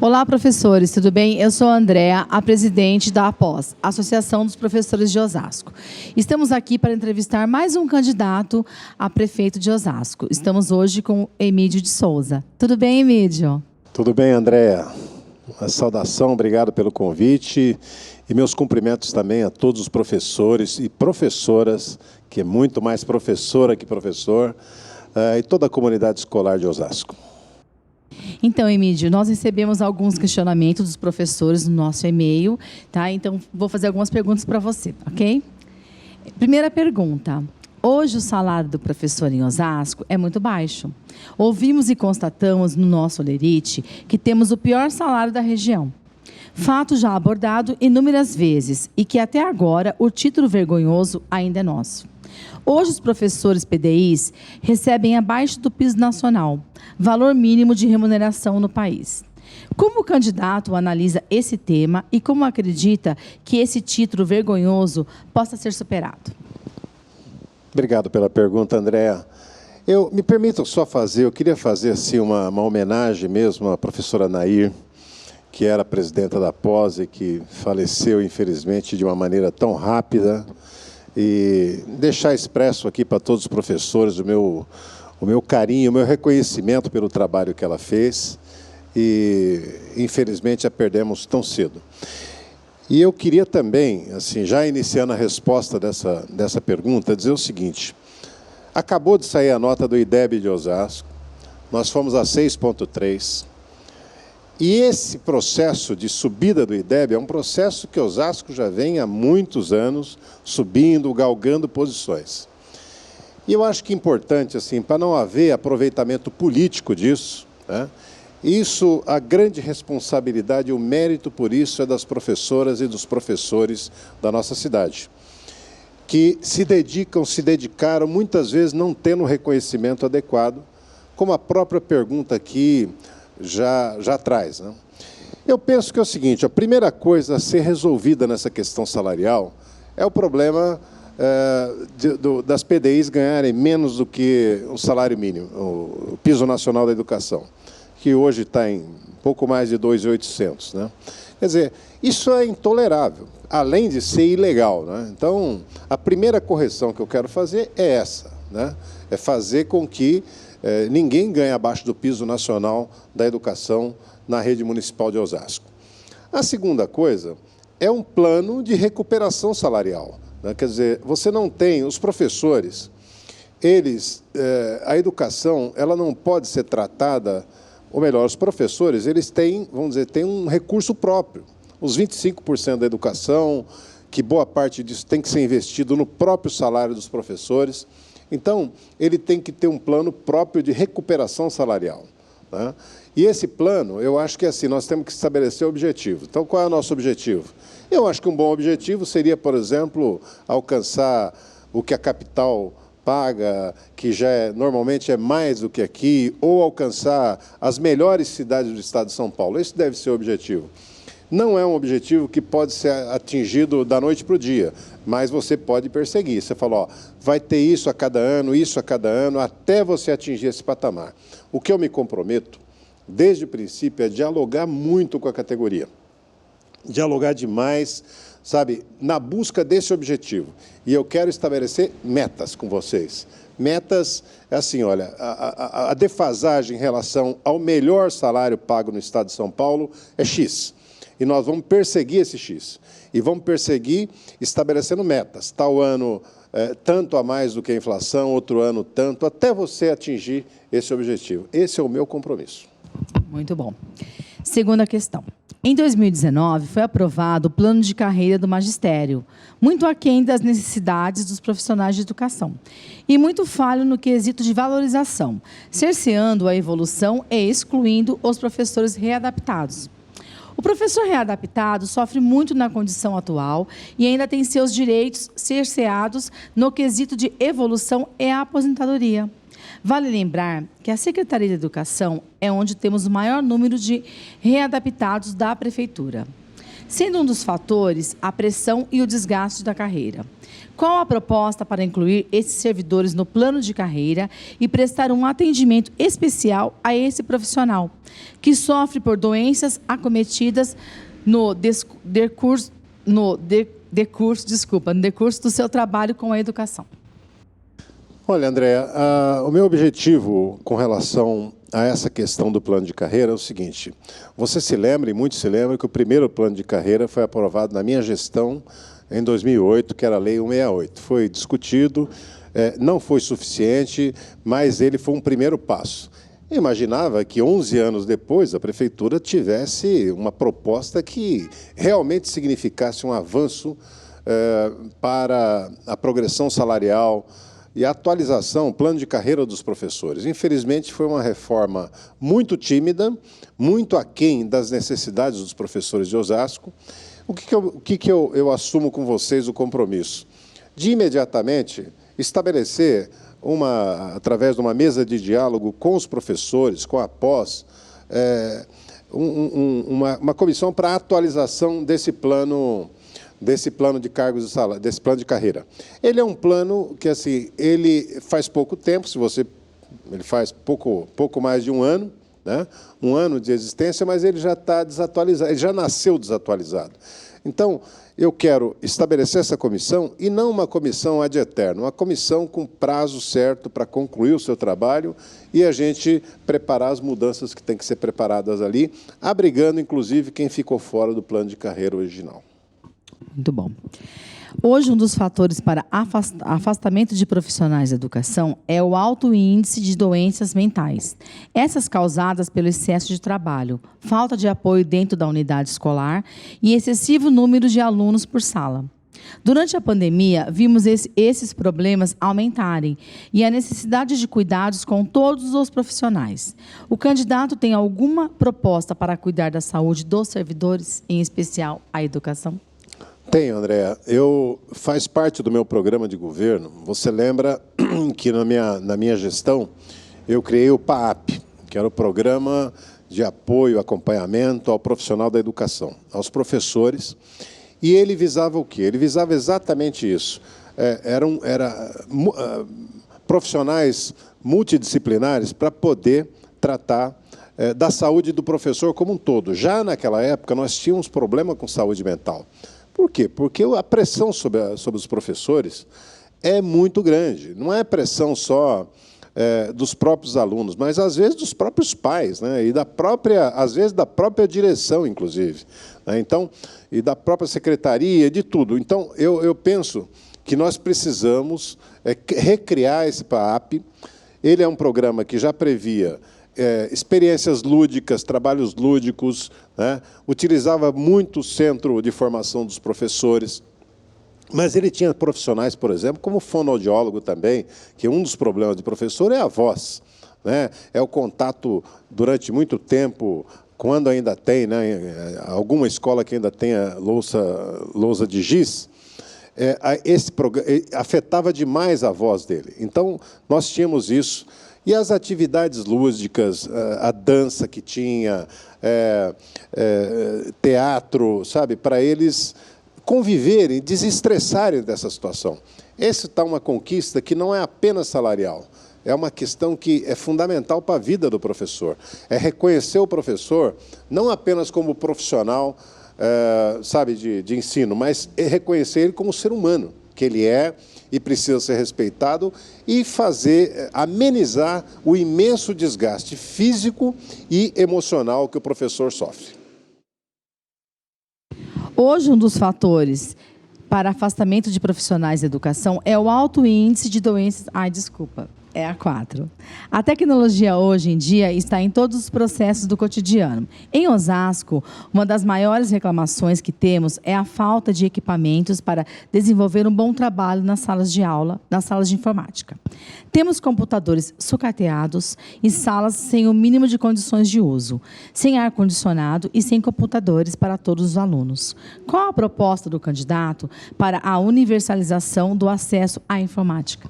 Olá, professores, tudo bem? Eu sou a Andréa, a presidente da APOS, Associação dos Professores de Osasco. Estamos aqui para entrevistar mais um candidato a prefeito de Osasco. Estamos hoje com o Emídio de Souza. Tudo bem, Emídio? Tudo bem, Andréa. Uma saudação, obrigado pelo convite. E meus cumprimentos também a todos os professores e professoras, que é muito mais professora que professor, e toda a comunidade escolar de Osasco. Então, Emídio, nós recebemos alguns questionamentos dos professores no nosso e-mail, tá? Então, vou fazer algumas perguntas para você, ok? Primeira pergunta. Hoje, o salário do professor em Osasco é muito baixo. Ouvimos e constatamos no nosso Olerite que temos o pior salário da região. Fato já abordado inúmeras vezes e que até agora o título vergonhoso ainda é nosso. Hoje, os professores PDIs recebem abaixo do piso nacional, valor mínimo de remuneração no país. Como o candidato analisa esse tema e como acredita que esse título vergonhoso possa ser superado? Obrigado pela pergunta, Andréa. Me permitam só eu queria fazer assim, uma homenagem mesmo à professora Nair, que era presidenta da POS e que faleceu, infelizmente, de uma maneira tão rápida, e deixar expresso aqui para todos os professores o meu carinho, o meu reconhecimento pelo trabalho que ela fez, e infelizmente a perdemos tão cedo. E eu queria também, assim, já iniciando a resposta dessa pergunta, dizer o seguinte: acabou de sair a nota do IDEB de Osasco, nós fomos a 6,3, e esse processo de subida do IDEB é um processo que Osasco já vem há muitos anos subindo, galgando posições. E eu acho que é importante, assim, para não haver aproveitamento político disso, né, a grande responsabilidade e o mérito por isso é das professoras e dos professores da nossa cidade, que se dedicaram, muitas vezes não tendo o reconhecimento adequado, como a própria pergunta aqui já traz, né? Eu penso que é o seguinte: a primeira coisa a ser resolvida nessa questão salarial é o problema das PDIs ganharem menos do que o salário mínimo, o piso nacional da educação, que hoje está em pouco mais de 2.800, né? Quer dizer, isso é intolerável, além de ser ilegal, né? Então, a primeira correção que eu quero fazer é essa, né? É fazer com que ninguém ganhe abaixo do piso nacional da educação na rede municipal de Osasco. A segunda coisa é um plano de recuperação salarial, né? Quer dizer, você não tem, os professores, a educação, ela não pode ser tratada, ou melhor, os professores, eles têm, vamos dizer, têm um recurso próprio. Os 25% da educação, que boa parte disso tem que ser investido no próprio salário dos professores. Então, ele tem que ter um plano próprio de recuperação salarial, né? E esse plano, eu acho que assim, nós temos que estabelecer o objetivo. Então, qual é o nosso objetivo? Eu acho que um bom objetivo seria, por exemplo, alcançar o que a capital paga, que normalmente é mais do que aqui, ou alcançar as melhores cidades do estado de São Paulo. Esse deve ser o objetivo. Não é um objetivo que pode ser atingido da noite para o dia, mas você pode perseguir. Você fala, ó, vai ter isso a cada ano, até você atingir esse patamar. O que eu me comprometo, desde o princípio, é dialogar muito com a categoria. Dialogar demais, sabe, na busca desse objetivo. E eu quero estabelecer metas com vocês. Metas, assim, olha, a defasagem em relação ao melhor salário pago no estado de São Paulo é X. E nós vamos perseguir esse X. E vamos perseguir estabelecendo metas. Tal ano, tanto a mais do que a inflação, outro ano tanto, até você atingir esse objetivo. Esse é o meu compromisso. Muito bom. Segunda questão. Em 2019, foi aprovado o plano de carreira do magistério, muito aquém das necessidades dos profissionais de educação, e muito falho no quesito de valorização, cerceando a evolução e excluindo os professores readaptados. O professor readaptado sofre muito na condição atual e ainda tem seus direitos cerceados no quesito de evolução e aposentadoria. Vale lembrar que a Secretaria de Educação é onde temos o maior número de readaptados da Prefeitura. sendo um dos fatores a pressão e o desgaste da carreira. Qual a proposta para incluir esses servidores no plano de carreira e prestar um atendimento especial a esse profissional, que sofre por doenças acometidas no decurso do seu trabalho com a educação? Olha, Andréa, o meu objetivo com relação a essa questão do plano de carreira é o seguinte: você se lembra, e muitos se lembram, que o primeiro plano de carreira foi aprovado na minha gestão em 2008, que era a Lei 168. Foi discutido, não foi suficiente, mas ele foi um primeiro passo. Eu imaginava que 11 anos depois a Prefeitura tivesse uma proposta que realmente significasse um avanço para a progressão salarial e a atualização, plano de carreira dos professores. Infelizmente, foi uma reforma muito tímida, muito aquém das necessidades dos professores de Osasco. O que eu assumo com vocês o compromisso? De imediatamente estabelecer, através de uma mesa de diálogo com os professores, com a pós, uma comissão para a atualização desse plano de cargos e salários, desse plano de carreira. Ele é um plano que, assim, ele faz pouco tempo, ele faz pouco mais de um ano, né? Um ano de existência, mas ele já está desatualizado, ele já nasceu desatualizado. Então, eu quero estabelecer essa comissão, e não uma comissão ad eterno, uma comissão com prazo certo para concluir o seu trabalho e a gente preparar as mudanças que têm que ser preparadas ali, abrigando, inclusive, quem ficou fora do plano de carreira original. Muito bom. Hoje, um dos fatores para afastamento de profissionais da educação é o alto índice de doenças mentais. Essas causadas pelo excesso de trabalho, falta de apoio dentro da unidade escolar e excessivo número de alunos por sala. Durante a pandemia, vimos esses problemas aumentarem e a necessidade de cuidados com todos os profissionais. O candidato tem alguma proposta para cuidar da saúde dos servidores, em especial a educação? Tenho, Andréa. Faz parte do meu programa de governo. Você lembra que na minha gestão eu criei o PAAP, que era o Programa de Apoio, Acompanhamento ao Profissional da Educação, aos professores. E ele visava o quê? Ele visava exatamente isso. Eram profissionais multidisciplinares para poder tratar da saúde do professor como um todo. Já naquela época, nós tínhamos problema com saúde mental. Por quê? Porque a pressão sobre os professores é muito grande. Não é pressão só dos próprios alunos, mas, às vezes, dos próprios pais, né? E às vezes, da própria direção, inclusive. Né? Então, e da própria secretaria, de tudo. Então, eu penso que nós precisamos recriar esse PAAP. Ele é um programa que já previa experiências lúdicas, trabalhos lúdicos, né? Utilizava muito o centro de formação dos professores, mas ele tinha profissionais, por exemplo, como fonoaudiólogo também, que um dos problemas de professor é a voz, né? É o contato durante muito tempo, quando ainda tem, né, alguma escola que ainda tenha louça de giz, esse afetava demais a voz dele. Então, nós tínhamos isso. E as atividades lúdicas, a dança que tinha, teatro, sabe, para eles conviverem, desestressarem dessa situação. Essa está uma conquista que não é apenas salarial, é uma questão que é fundamental para a vida do professor. É reconhecer o professor não apenas como profissional, sabe, de ensino, mas é reconhecer ele como ser humano, que ele é e precisa ser respeitado, e amenizar o imenso desgaste físico e emocional que o professor sofre. Hoje, um dos fatores para afastamento de profissionais da educação é o alto índice de doenças... É a 4. A tecnologia hoje em dia está em todos os processos do cotidiano. Em Osasco, uma das maiores reclamações que temos é a falta de equipamentos para desenvolver um bom trabalho nas salas de aula, nas salas de informática. Temos computadores sucateados e salas sem o mínimo de condições de uso, sem ar-condicionado e sem computadores para todos os alunos. Qual a proposta do candidato para a universalização do acesso à informática?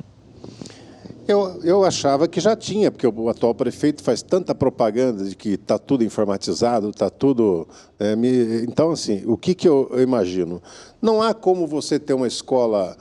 Eu achava que já tinha, porque o atual prefeito faz tanta propaganda de que está tudo informatizado, está tudo... Então, assim, o que eu imagino? Não há como você ter uma escola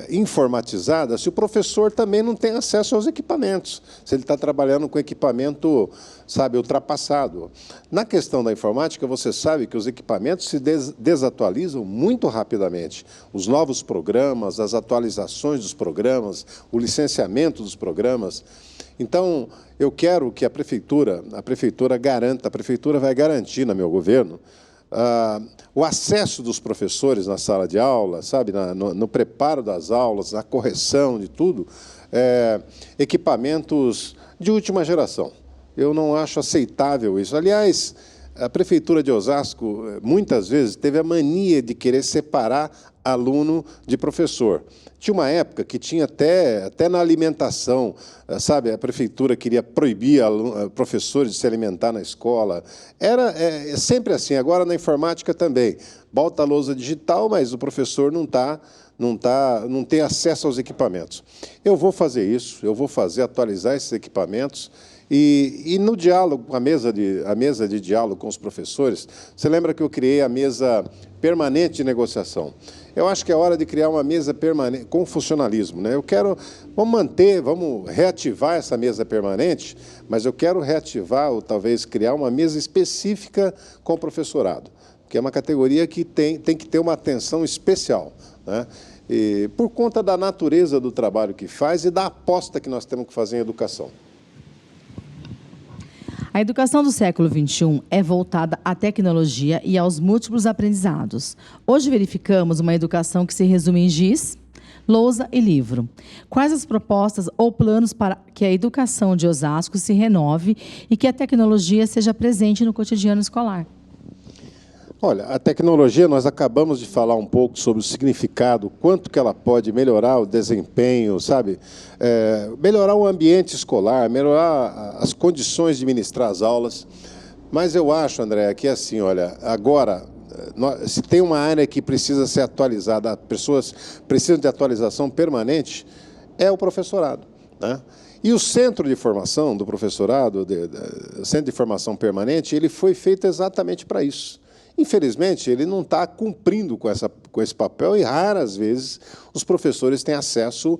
informatizada se o professor também não tem acesso aos equipamentos, se ele está trabalhando com equipamento, sabe, ultrapassado. Na questão da informática, você sabe que os equipamentos se desatualizam muito rapidamente. Os novos programas, as atualizações dos programas, o licenciamento dos programas. Então, eu quero que a prefeitura garanta, a prefeitura vai garantir, no meu governo, o acesso dos professores na sala de aula, sabe, no preparo das aulas, na correção de tudo, equipamentos de última geração. Eu não acho aceitável isso. Aliás, a Prefeitura de Osasco, muitas vezes, teve a mania de querer separar aluno de professor. Tinha uma época que tinha até na alimentação, sabe, a prefeitura queria proibir professores de se alimentar na escola. É sempre assim, agora na informática também. Bota a lousa digital, mas o professor não tem acesso aos equipamentos. Eu vou fazer isso, atualizar esses equipamentos. E no diálogo, a mesa de diálogo com os professores, você lembra que eu criei a mesa permanente de negociação? Eu acho que é hora de criar uma mesa permanente, com funcionalismo, né? Vamos reativar essa mesa permanente, mas eu quero reativar, ou talvez criar uma mesa específica com o professorado, que é uma categoria que tem que ter uma atenção especial, né? E por conta da natureza do trabalho que faz e da aposta que nós temos que fazer em educação. A educação do século XXI é voltada à tecnologia e aos múltiplos aprendizados. Hoje verificamos uma educação que se resume em giz, lousa e livro. Quais as propostas ou planos para que a educação de Osasco se renove e que a tecnologia seja presente no cotidiano escolar? Olha, a tecnologia, nós acabamos de falar um pouco sobre o significado, quanto que ela pode melhorar o desempenho, sabe? Melhorar o ambiente escolar, melhorar as condições de ministrar as aulas. Mas eu acho, André, que assim, olha, agora, se tem uma área que precisa ser atualizada, pessoas precisam de atualização permanente, é o professorado, né? E o centro de formação do professorado, o centro de formação permanente, ele foi feito exatamente para isso. Infelizmente, ele não está cumprindo com esse papel e, raras vezes, os professores têm acesso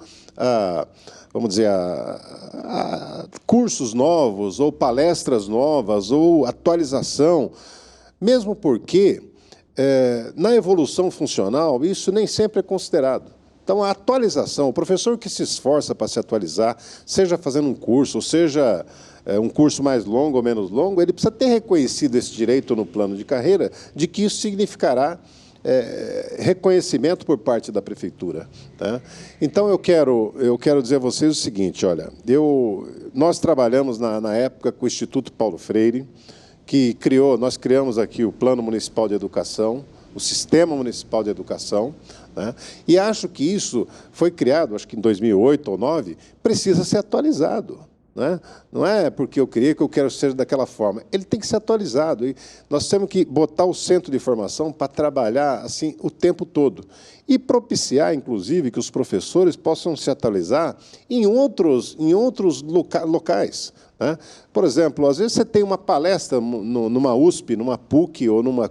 vamos dizer, a cursos novos, ou palestras novas, ou atualização, mesmo porque, na evolução funcional, isso nem sempre é considerado. Então, a atualização, o professor que se esforça para se atualizar, seja fazendo um curso, ou seja um curso mais longo ou menos longo, ele precisa ter reconhecido esse direito no plano de carreira, de que isso significará reconhecimento por parte da prefeitura, tá? Então, eu quero dizer a vocês o seguinte, olha, nós trabalhamos na época com o Instituto Paulo Freire, nós criamos aqui o Plano Municipal de Educação, o Sistema Municipal de Educação, né? E acho que isso foi criado, acho que em 2008 ou 2009, precisa ser atualizado, né? Não é porque eu criei que eu quero ser daquela forma. Ele tem que ser atualizado. E nós temos que botar o centro de formação para trabalhar assim o tempo todo. E propiciar, inclusive, que os professores possam se atualizar em outros locais, né? Por exemplo, às vezes você tem uma palestra numa USP, numa PUC ou numa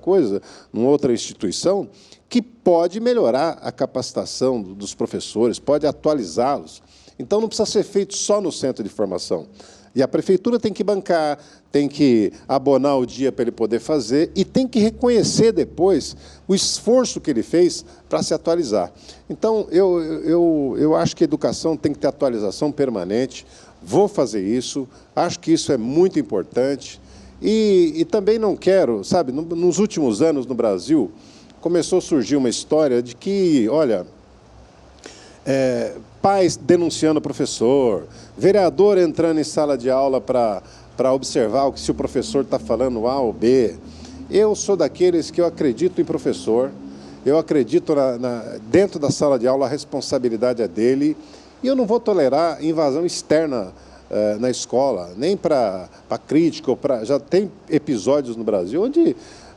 outra instituição, que pode melhorar a capacitação dos professores, pode atualizá-los. Então, não precisa ser feito só no centro de formação. E a prefeitura tem que bancar, tem que abonar o dia para ele poder fazer e tem que reconhecer depois o esforço que ele fez para se atualizar. Então, eu acho que a educação tem que ter atualização permanente, vou fazer isso, acho que isso é muito importante. E também não quero, sabe, nos últimos anos no Brasil, começou a surgir uma história de que, olha, pais denunciando o professor, vereador entrando em sala de aula para observar se o professor está falando A ou B. Eu sou daqueles que eu acredito em professor, eu acredito dentro da sala de aula a responsabilidade é dele, e eu não vou tolerar invasão externa na escola, nem para crítica, já tem episódios no Brasil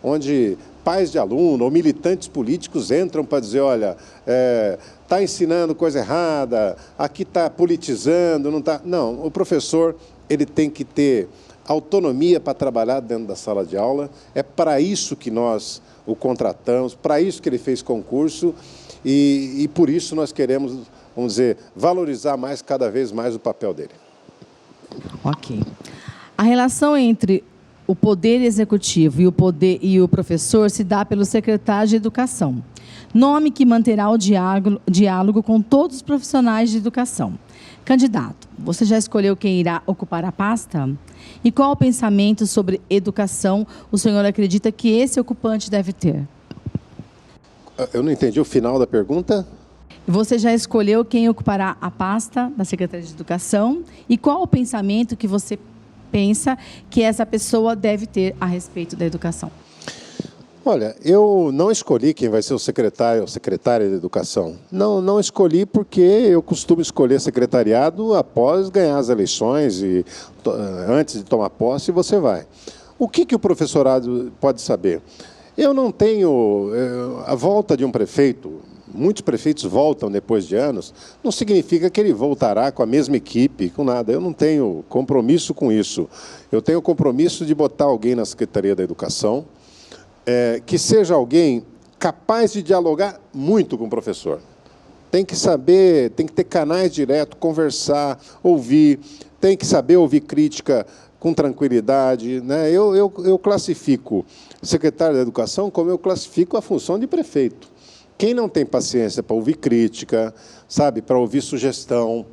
onde pais de aluno ou militantes políticos entram para dizer, olha, está ensinando coisa errada, aqui está politizando, não está... Não, o professor ele tem que ter autonomia para trabalhar dentro da sala de aula, é para isso que nós o contratamos, para isso que ele fez concurso e por isso nós queremos, vamos dizer, valorizar cada vez mais o papel dele. Ok. A relação entre o poder executivo e o professor se dá pelo secretário de Educação, nome que manterá o diálogo com todos os profissionais de educação. Candidato, você já escolheu quem irá ocupar a pasta? E qual o pensamento sobre educação o senhor acredita que esse ocupante deve ter? Eu não entendi o final da pergunta. Você já escolheu quem ocupará a pasta da Secretaria de Educação? E qual o pensamento que você pensa que essa pessoa deve ter a respeito da educação? Olha, eu não escolhi quem vai ser o secretário ou secretária de Educação. Não escolhi porque eu costumo escolher secretariado após ganhar as eleições e antes de tomar posse você vai. O que o professorado pode saber? Eu não tenho... A volta de um prefeito, muitos prefeitos voltam depois de anos, não significa que ele voltará com a mesma equipe, com nada. Eu não tenho compromisso com isso. Eu tenho compromisso de botar alguém na Secretaria da Educação, que seja alguém capaz de dialogar muito com o professor. Tem que saber, tem que ter canais diretos, conversar, ouvir, tem que saber ouvir crítica com tranquilidade, né? Eu classifico o secretário da Educação como eu classifico a função de prefeito. Quem não tem paciência para ouvir crítica, sabe, para ouvir sugestão,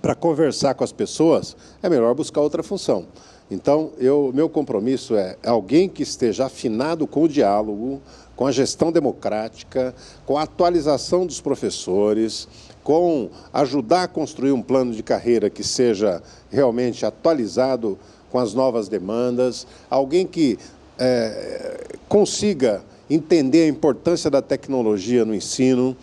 para conversar com as pessoas, é melhor buscar outra função. Então, meu compromisso é alguém que esteja afinado com o diálogo, com a gestão democrática, com a atualização dos professores, com ajudar a construir um plano de carreira que seja realmente atualizado com as novas demandas, alguém que consiga entender a importância da tecnologia no ensino,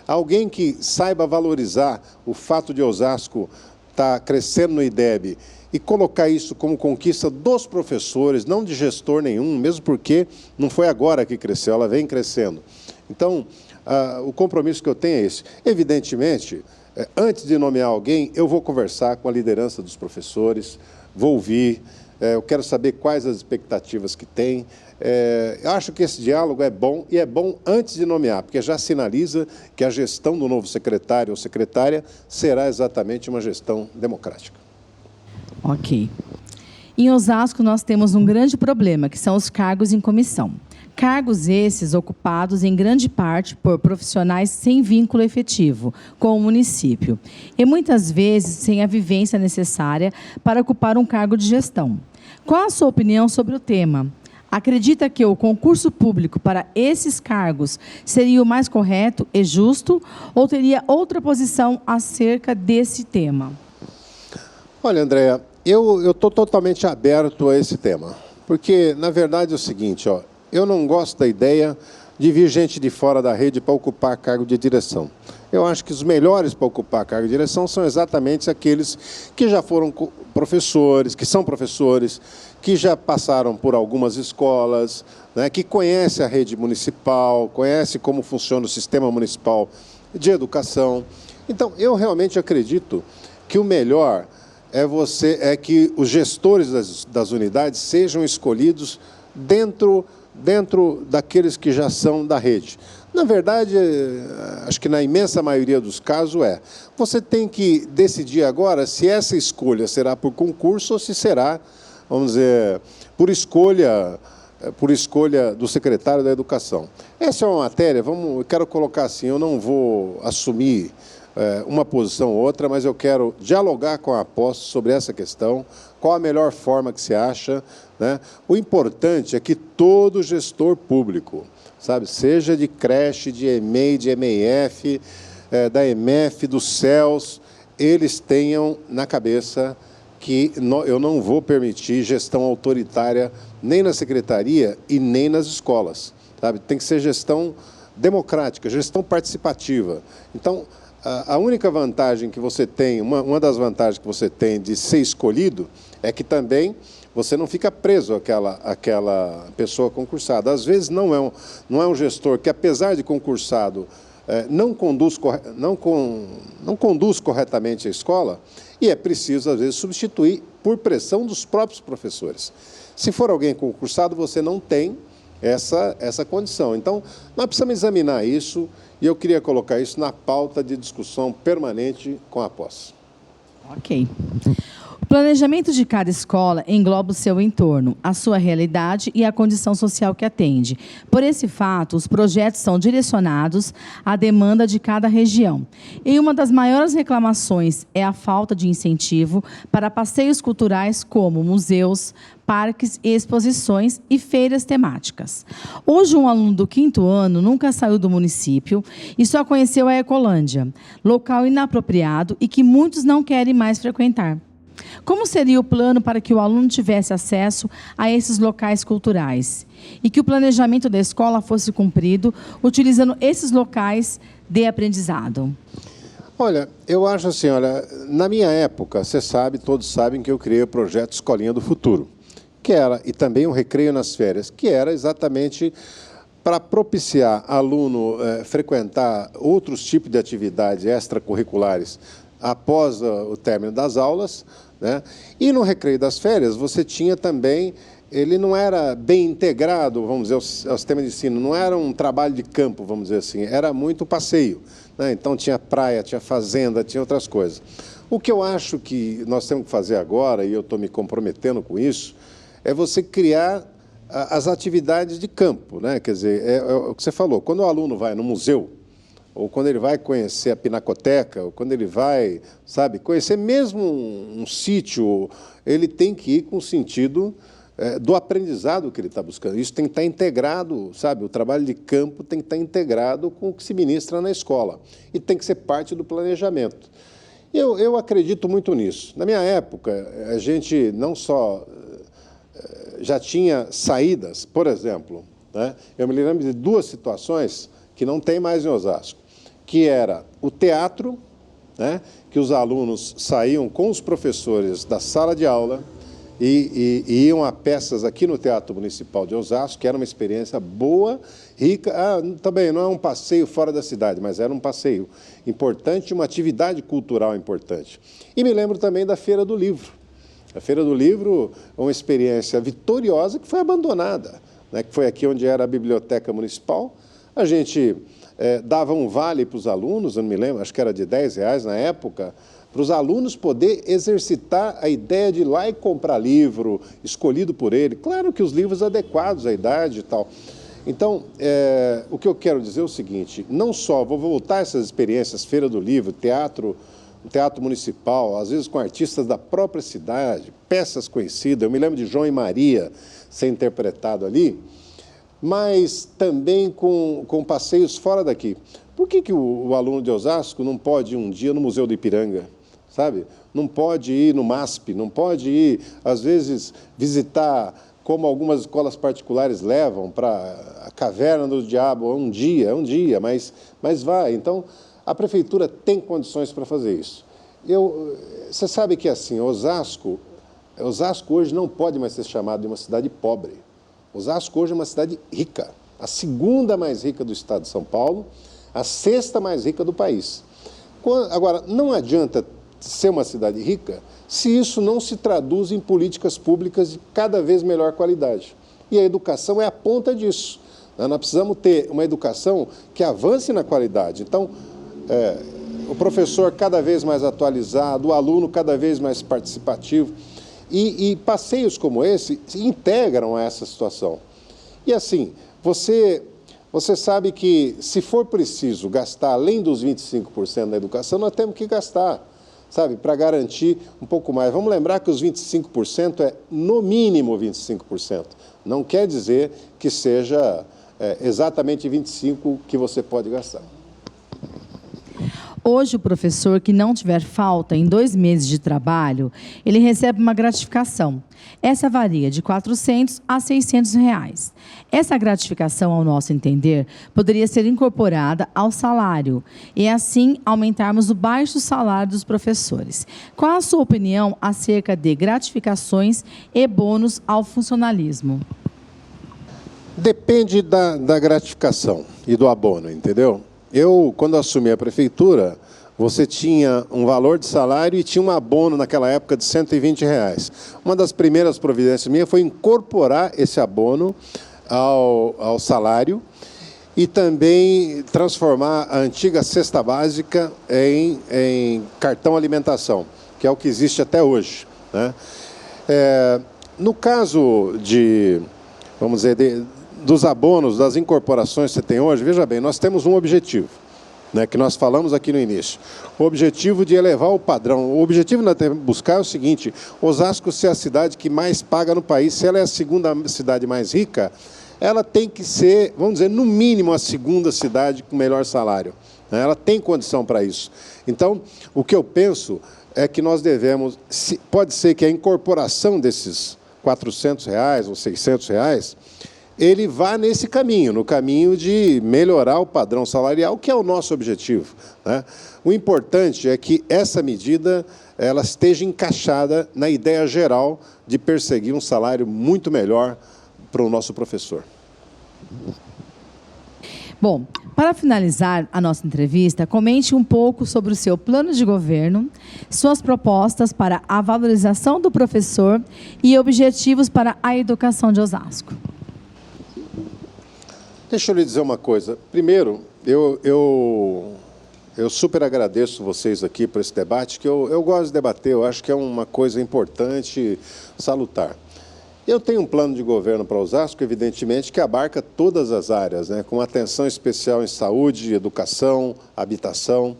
alguém que saiba valorizar o fato de Osasco estar crescendo no IDEB e colocar isso como conquista dos professores, não de gestor nenhum, mesmo porque não foi agora que cresceu, ela vem crescendo. Então, o compromisso que eu tenho é esse. Evidentemente, antes de nomear alguém, eu vou conversar com a liderança dos professores, vou ouvir, eu quero saber quais as expectativas que tem. Eu acho que esse diálogo é bom, e é bom antes de nomear, porque já sinaliza que a gestão do novo secretário ou secretária será exatamente uma gestão democrática. Ok. Em Osasco, nós temos um grande problema, que são os cargos em comissão. Cargos esses ocupados, em grande parte, por profissionais sem vínculo efetivo com o município e, muitas vezes, sem a vivência necessária para ocupar um cargo de gestão. Qual a sua opinião sobre o tema? Acredita que o concurso público para esses cargos seria o mais correto e justo ou teria outra posição acerca desse tema? Olha, Andréa, eu estou totalmente aberto a esse tema, porque, na verdade, é o seguinte, eu não gosto da ideia de vir gente de fora da rede para ocupar cargo de direção. Eu acho que os melhores para ocupar cargo de direção são exatamente aqueles que já foram professores, que são professores, que já passaram por algumas escolas, né, que conhecem a rede municipal, conhecem como funciona o sistema municipal de educação. Então, eu realmente acredito que o melhor é que os gestores das unidades sejam escolhidos dentro daqueles que já são da rede. Na verdade, acho que na imensa maioria dos casos você tem que decidir agora se essa escolha será por concurso ou se será, vamos dizer, por escolha do secretário da Educação. Essa é uma matéria, eu quero colocar assim, eu não vou assumir uma posição ou outra, mas eu quero dialogar com a Após sobre essa questão, qual a melhor forma que se acha, né? O importante é que todo gestor público, sabe, seja de creche, de EMEI, de MEF, da EMEF, dos CELS, eles tenham na cabeça que eu não vou permitir gestão autoritária nem na secretaria e nem nas escolas, sabe? Tem que ser gestão democrática, gestão participativa. Então, a única vantagem que você tem, uma das vantagens que você tem de ser escolhido, é que também você não fica preso àquela pessoa concursada. Às vezes não é um gestor que, apesar de concursado, não conduz corretamente a escola, e é preciso, às vezes, substituir por pressão dos próprios professores. Se for alguém concursado, você não tem essa condição. Então, nós precisamos examinar isso, e eu queria colocar isso na pauta de discussão permanente com a POS. Ok. O planejamento de cada escola engloba o seu entorno, a sua realidade e a condição social que atende. Por esse fato, os projetos são direcionados à demanda de cada região. E uma das maiores reclamações é a falta de incentivo para passeios culturais como museus, parques e exposições e feiras temáticas. Hoje, um aluno do 5º ano nunca saiu do município e só conheceu a Ecolândia, local inapropriado e que muitos não querem mais frequentar. Como seria o plano para que o aluno tivesse acesso a esses locais culturais e que o planejamento da escola fosse cumprido utilizando esses locais de aprendizado? Olha, eu acho assim, na minha época, você sabe, todos sabem que eu criei o projeto Escolinha do Futuro, que era, e também o Recreio nas Férias, que era exatamente para propiciar aluno frequentar outros tipos de atividades extracurriculares após o término das aulas, né? E no Recreio das Férias você tinha também, ele não era bem integrado, vamos dizer, ao sistema de ensino, não era um trabalho de campo, vamos dizer assim, era muito passeio, né? Então tinha praia, tinha fazenda, tinha outras coisas. O que eu acho que nós temos que fazer agora, e eu estou me comprometendo com isso, é você criar as atividades de campo, né? Quer dizer, é o que você falou, quando o aluno vai no museu, ou quando ele vai conhecer a Pinacoteca, ou quando ele vai, sabe, conhecer mesmo um sítio, ele tem que ir com o sentido do aprendizado que ele está buscando. Isso tem que estar integrado, sabe, o trabalho de campo tem que estar integrado com o que se ministra na escola e tem que ser parte do planejamento. Eu acredito muito nisso. Na minha época, a gente não só já tinha saídas, por exemplo, né, eu me lembro de 2 situações que não tem mais em Osasco, que era o teatro, né, que os alunos saíam com os professores da sala de aula e iam a peças aqui no Teatro Municipal de Osasco, que era uma experiência boa, rica. Também não é um passeio fora da cidade, mas era um passeio importante, uma atividade cultural importante. E me lembro também da Feira do Livro. A Feira do Livro é uma experiência vitoriosa que foi abandonada, né, que foi aqui onde era a Biblioteca Municipal. A gente dava um vale para os alunos, eu não me lembro, acho que era de R$10 na época, para os alunos poder exercitar a ideia de ir lá e comprar livro escolhido por ele. Claro que os livros adequados à idade e tal. Então, o que eu quero dizer é o seguinte, não só vou voltar a essas experiências, Feira do Livro, teatro municipal, às vezes com artistas da própria cidade, peças conhecidas, eu me lembro de João e Maria ser interpretado ali, mas também com passeios fora daqui. Por que o aluno de Osasco não pode ir um dia no Museu do Ipiranga, sabe? Não pode ir no MASP, não pode ir, às vezes, visitar, como algumas escolas particulares levam, para a Caverna do Diabo, um dia, mas vai. Então, a prefeitura tem condições para fazer isso. Você sabe que, assim, Osasco hoje não pode mais ser chamado de uma cidade pobre. Osasco hoje é uma cidade rica, a 2ª mais rica do estado de São Paulo, a 6ª mais rica do país. Agora, não adianta ser uma cidade rica se isso não se traduz em políticas públicas de cada vez melhor qualidade. E a educação é a ponta disso. Nós precisamos ter uma educação que avance na qualidade. Então, o professor cada vez mais atualizado, o aluno cada vez mais participativo. E passeios como esse se integram a essa situação. E assim, você sabe que se for preciso gastar além dos 25% da educação, nós temos que gastar, sabe, para garantir um pouco mais. Vamos lembrar que os 25% é no mínimo 25%. Não quer dizer que seja exatamente 25% que você pode gastar. Hoje, o professor que não tiver falta em 2 meses de trabalho, ele recebe uma gratificação. Essa varia de R$ 400 a R$ 600 reais. Essa gratificação, ao nosso entender, poderia ser incorporada ao salário e, assim, aumentarmos o baixo salário dos professores. Qual a sua opinião acerca de gratificações e bônus ao funcionalismo? Depende da gratificação e do abono, entendeu? Eu, quando assumi a prefeitura, você tinha um valor de salário e tinha um abono naquela época de R$ 120 reais. Uma das primeiras providências minhas foi incorporar esse abono ao salário e também transformar a antiga cesta básica em cartão alimentação, que é o que existe até hoje, né? No caso vamos dizer, dos abonos, das incorporações que você tem hoje, veja bem, nós temos um objetivo, né, que nós falamos aqui no início. O objetivo de elevar o padrão. O objetivo que nós temos que buscar é o seguinte: Osasco ser a cidade que mais paga no país. Se ela é a segunda cidade mais rica, ela tem que ser, vamos dizer, no mínimo a segunda cidade com melhor salário, né? Ela tem condição para isso. Então, o que eu penso é que nós devemos, pode ser que a incorporação desses R$ 400 reais ou R$ 600 reais, ele vá nesse caminho, no caminho de melhorar o padrão salarial, que é o nosso objetivo, né? O importante é que essa medida ela esteja encaixada na ideia geral de perseguir um salário muito melhor para o nosso professor. Bom, para finalizar a nossa entrevista, comente um pouco sobre o seu plano de governo, suas propostas para a valorização do professor e objetivos para a educação de Osasco. Deixa eu lhe dizer uma coisa. Primeiro, eu super agradeço vocês aqui por esse debate, que eu gosto de debater, eu acho que é uma coisa importante, salutar. Eu tenho um plano de governo para Osasco, evidentemente, que abarca todas as áreas, né, com atenção especial em saúde, educação, habitação,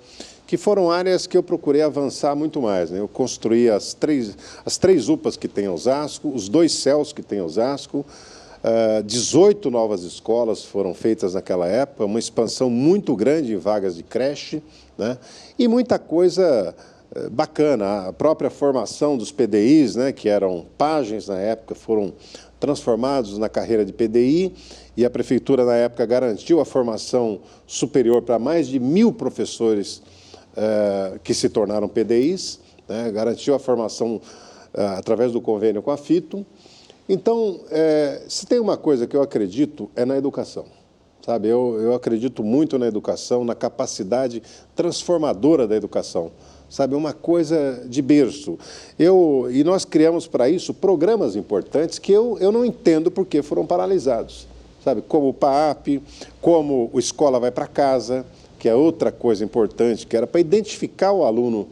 que foram áreas que eu procurei avançar muito mais, né? Eu construí as três UPAs que tem em Osasco, os 2 CELs que tem em Osasco, 18 novas escolas foram feitas naquela época, uma expansão muito grande em vagas de creche, né? E muita coisa bacana. A própria formação dos PDIs, né, que eram pajens na época, foram transformados na carreira de PDI, e a prefeitura, na época, garantiu a formação superior para mais de 1.000 professores que se tornaram PDIs, né? Garantiu a formação através do convênio com a FITO. Então, se tem uma coisa que eu acredito, é na educação, sabe? Eu acredito muito na educação, na capacidade transformadora da educação, sabe? Uma coisa de berço. E nós criamos para isso programas importantes que eu não entendo por que foram paralisados, sabe? Como o PAAP, como o Escola Vai para Casa, que é outra coisa importante, que era para identificar o aluno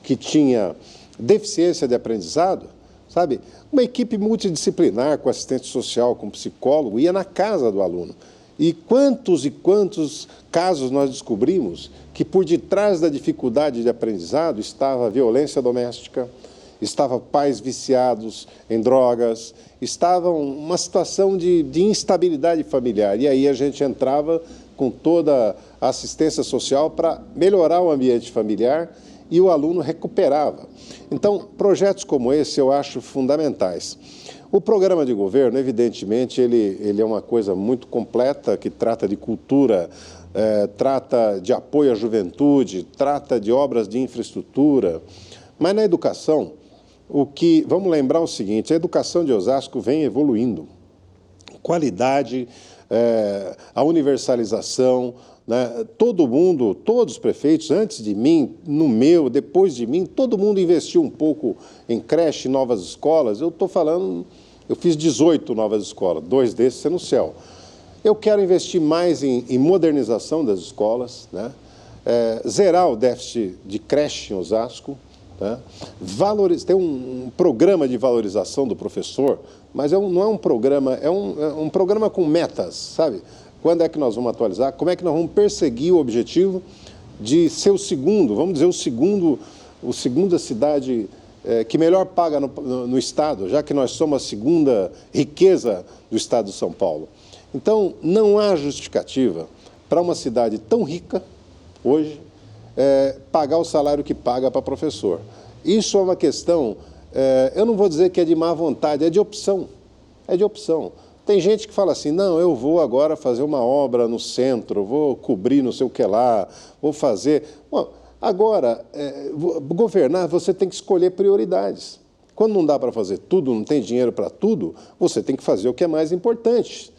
que tinha deficiência de aprendizado, sabe? Uma equipe multidisciplinar, com assistente social, com psicólogo, ia na casa do aluno. E quantos casos nós descobrimos que por detrás da dificuldade de aprendizado estava a violência doméstica, estavam pais viciados em drogas, estava uma situação de instabilidade familiar. E aí a gente entrava com toda a assistência social para melhorar o ambiente familiar e o aluno recuperava. Então, projetos como esse eu acho fundamentais. O programa de governo, evidentemente, ele é uma coisa muito completa, que trata de cultura, trata de apoio à juventude, trata de obras de infraestrutura. Mas na educação, vamos lembrar o seguinte: a educação de Osasco vem evoluindo. Qualidade, a universalização, né? Todo mundo, todos os prefeitos, antes de mim, depois de mim, todo mundo investiu um pouco em creche, novas escolas. Eu estou falando, eu fiz 18 novas escolas, 2 desses sendo no CEL. Eu quero investir mais em modernização das escolas, né? Zerar o déficit de creche em Osasco, né? Tem um programa de valorização do professor, mas não é um programa, é um programa com metas, sabe? Quando é que nós vamos atualizar? Como é que nós vamos perseguir o objetivo de ser o segundo, vamos dizer, o segunda cidade que melhor paga no Estado, já que nós somos a segunda riqueza do Estado de São Paulo. Então, não há justificativa para uma cidade tão rica, hoje, pagar o salário que paga para professor. Isso é uma questão, eu não vou dizer que é de má vontade, é de opção. É de opção. Tem gente que fala assim, não, eu vou agora fazer uma obra no centro, vou cobrir não sei o que lá, vou fazer... Bom, agora, governar, você tem que escolher prioridades. Quando não dá para fazer tudo, não tem dinheiro para tudo, você tem que fazer o que é mais importante.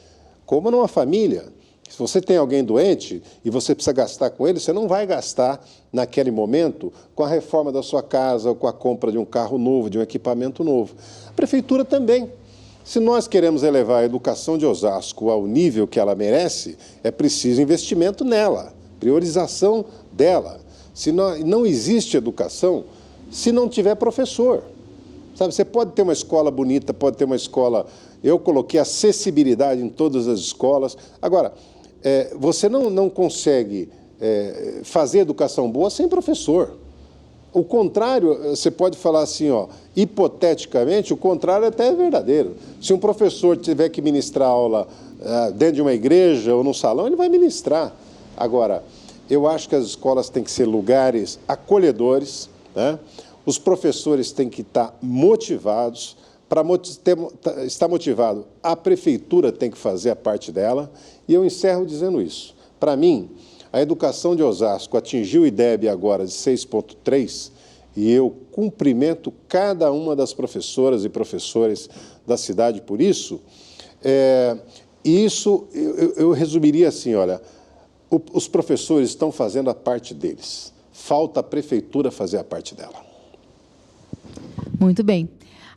Como numa família. Se você tem alguém doente e você precisa gastar com ele, você não vai gastar naquele momento com a reforma da sua casa ou com a compra de um carro novo, de um equipamento novo. A prefeitura também. Se nós queremos elevar a educação de Osasco ao nível que ela merece, é preciso investimento nela, priorização dela. Se não existe educação se não tiver professor. Sabe, você pode ter uma escola bonita, pode ter uma escola... Eu coloquei acessibilidade em todas as escolas. Agora, você não consegue fazer educação boa sem professor. O contrário, você pode falar assim, ó, hipoteticamente, o contrário até é verdadeiro. Se um professor tiver que ministrar aula dentro de uma igreja ou num salão, ele vai ministrar. Agora, eu acho que as escolas têm que ser lugares acolhedores, né? Os professores têm que estar motivados. Para estar motivado, a prefeitura tem que fazer a parte dela. E eu encerro dizendo isso. Para mim, a educação de Osasco atingiu o IDEB agora de 6,3 e eu cumprimento cada uma das professoras e professores da cidade por isso. E isso eu resumiria assim, olha, os professores estão fazendo a parte deles. Falta a prefeitura fazer a parte dela. Muito bem.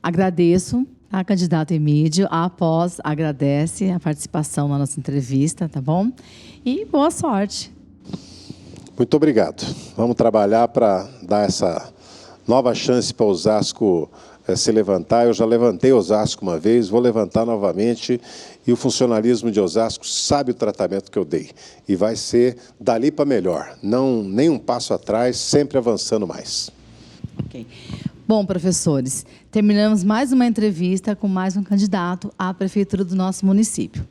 Agradeço a candidata Emídio. A Pós agradece a participação na nossa entrevista, tá bom? E boa sorte. Muito obrigado. Vamos trabalhar para dar essa nova chance para Osasco se levantar. Eu já levantei Osasco uma vez, vou levantar novamente e o funcionalismo de Osasco sabe o tratamento que eu dei. E vai ser dali para melhor. Não, nem um passo atrás, sempre avançando mais. Ok. Bom, professores, terminamos mais uma entrevista com mais um candidato à prefeitura do nosso município.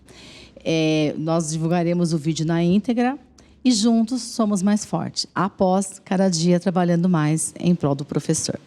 Nós divulgaremos o vídeo na íntegra e juntos somos mais fortes. Após cada dia trabalhando mais em prol do professor.